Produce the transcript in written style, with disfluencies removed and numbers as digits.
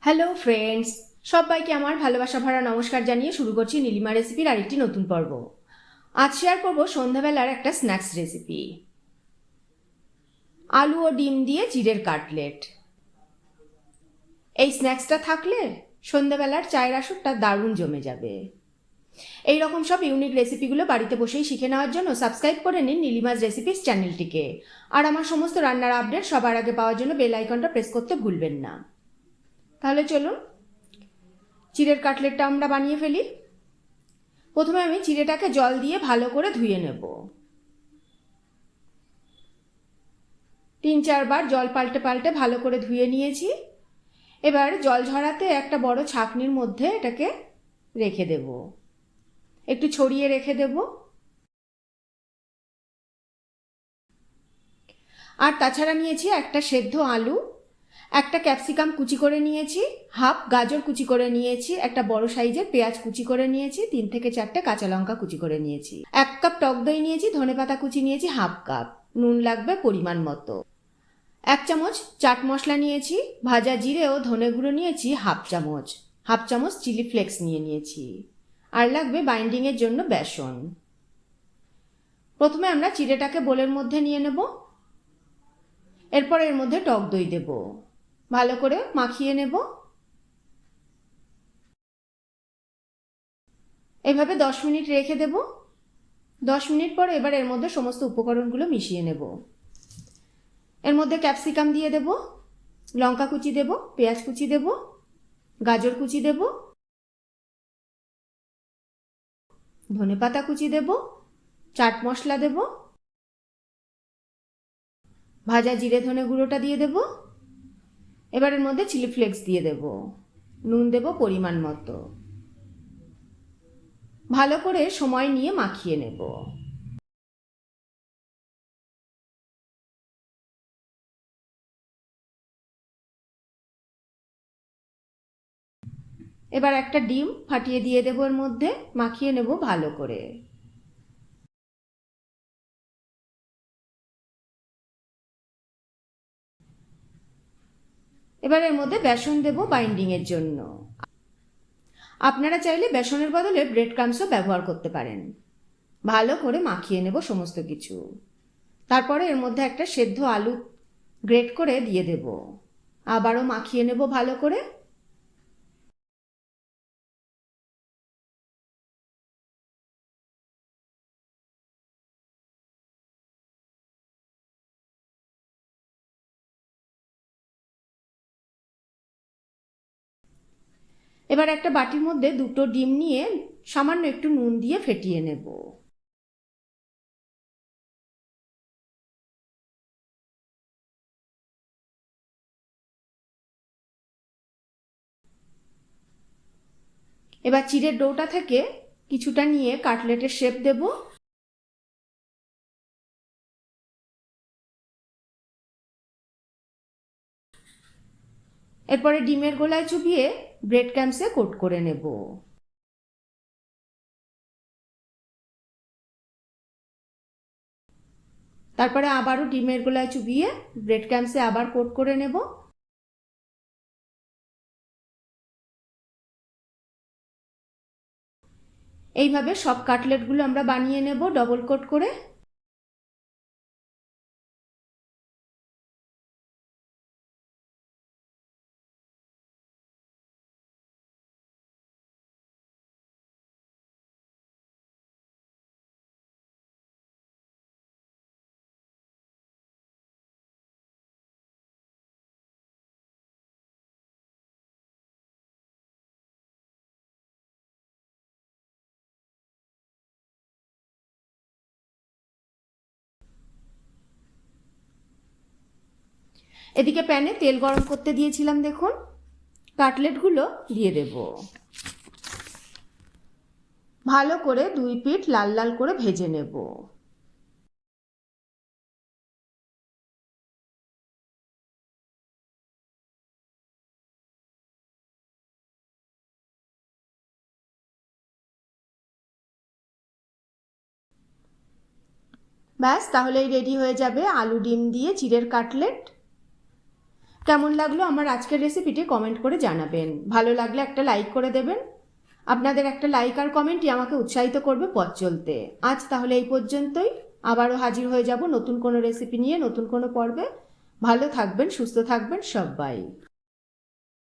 Hello friends, সবাইকে আমার ভালোবাসা ভরা নমস্কার জানিয়ে শুরু করছি নীলিমা রেসিপির আরেকটি নতুন পর্ব। আজ শেয়ার করব সন্ধ্যাবেলার একটা স্ন্যাক্স রেসিপি, আলু ও ডিম দিয়ে চিড়ের কাটলেট। এই স্ন্যাক্সটা থাকলে সন্ধ্যাবেলার চায়ের আসরটা দারুণ জমে যাবে। এই রকম সব ইউনিক রেসিপিগুলো বাড়িতে বসেই শিখে নেওয়ার জন্য সাবস্ক্রাইব করে নিন নীলিমাজ রেসিপিস চ্যানেলটিকে, আর আমার সমস্ত রান্নার আপডেট সবার আগে পাওয়ার জন্য বেল আইকনটা প্রেস করতে ভুলবেন না। তাহলে চলুন চিড়ের কাটলেটটা আমরা বানিয়ে ফেলি। প্রথমে আমি চিড়েটাকে জল দিয়ে ভালো করে ধুয়ে নেব। 3-4 বার জল পাল্টে পাল্টে ভালো করে ধুয়ে নিয়েছি। এবার জল ঝরাতে একটা বড় ছাঁকনির মধ্যে এটাকে রেখে দেব, একটু ছড়িয়ে রেখে দেব। আর তাছাড়া নিয়েছি একটা সেদ্ধ আলু, একটা ক্যাপসিকাম কুচি করে নিয়েছি, হাফ গাজর কুচি করে নিয়েছি, একটা বড় সাইজের পেঁয়াজ কুচি করে নিয়েছি, 3 থেকে 4টে কাঁচা লঙ্কা কুচি করে নিয়েছি, 1 কাপ টক দই নিয়েছি, ধনেপাতা কুচি নিয়েছি হাফ কাপ, নুন লাগবে পরিমাণ মতো, 1 চামচ চাট মশলা নিয়েছি, ভাজা জিরে ও ধনে গুঁড়ো নিয়েছি হাফ চামচ চিলি ফ্লেক্স নিয়েছি, আর লাগবে বাইন্ডিংয়ের জন্য বেসন। প্রথমে আমরা চিড়েটাকে বোলের মধ্যে নিয়ে নেব। এরপর এর মধ্যে টক দই দেব, ভালো করে মাখিয়ে নেব। এভাবে 10 মিনিট রেখে দেব। 10 মিনিট পর এবার এর মধ্যে সমস্ত উপকরণগুলো মিশিয়ে নেব। এর মধ্যে ক্যাপসিকাম দিয়ে দেব, লঙ্কা কুচি দেব, পেঁয়াজ কুচি দেব, গাজর কুচি দেব, ধনেপাতা কুচি দেব, চাট মশলা দেব, ভাজা জিরে ধনে গুঁড়োটা দিয়ে দেব। এবার এর মধ্যে চিলি ফ্লেক্স দিয়ে দেব, নুন দেব পরিমাণ মতো। ভালো করে সময় নিয়ে মাখিয়ে নেব। এবার একটা ডিম ফাটিয়ে দিয়ে দেবো, এর মধ্যে মাখিয়ে নেব ভালো করে। এবার এর মধ্যে বেসন দেব বাইন্ডিংয়ের জন্য। আপনারা চাইলে বেসনের বদলে ব্রেড ক্রাম্বসও ব্যবহার করতে পারেন। ভালো করে মাখিয়ে নেব সমস্ত কিছু। তারপরে এর মধ্যে একটা সেদ্ধ আলু গ্রেট করে দিয়ে দেব, আবারও মাখিয়ে নেব ভালো করে। এবার একটা বাটির মধ্যে 2টো ডিম নিয়ে সামান্য একটু নুন দিয়ে ফেটিয়ে নেব। এবার চিড়ের ডোটা থেকে কিছুটা নিয়ে কাটলেটের শেপ দেব। এরপরে ডিমের গোলায় চুবিয়ে ব্রেড ক্রাম্বসে কোট করে নেব। তারপরে আবারও ডিমের গোলায় চুবিয়ে ব্রেড ক্রাম্বসে আবার কোট করে নেব। এইভাবে সব কাটলেটগুলো আমরা বানিয়ে নেব ডবল কোট করে। এদিকে প্যানে তেল গরম করতে দিয়েছিলাম, দেখুন কাটলেটগুলো দিয়ে দেব। ভালো করে 2 পিঠ লাল লাল করে ভেজে নেব। ব্যাস, তাহলেই রেডি হয়ে যাবে আলু ডিম দিয়ে চিড়ের কাটলেট। কেমন লাগলো আমার আজকের রেসিপিটি কমেন্ট করে জানাবেন। ভালো লাগলে একটা লাইক করে দেবেন। আপনাদের একটা লাইক আর কমেন্টই আমাকে উৎসাহিত করবে পথ চলতে। আজ তাহলে এই পর্যন্তই। আবারও হাজির হয়ে যাব নতুন কোনো রেসিপি নিয়ে, নতুন কোনো পর্বে। ভালো থাকবেন, সুস্থ থাকবেন সবাই।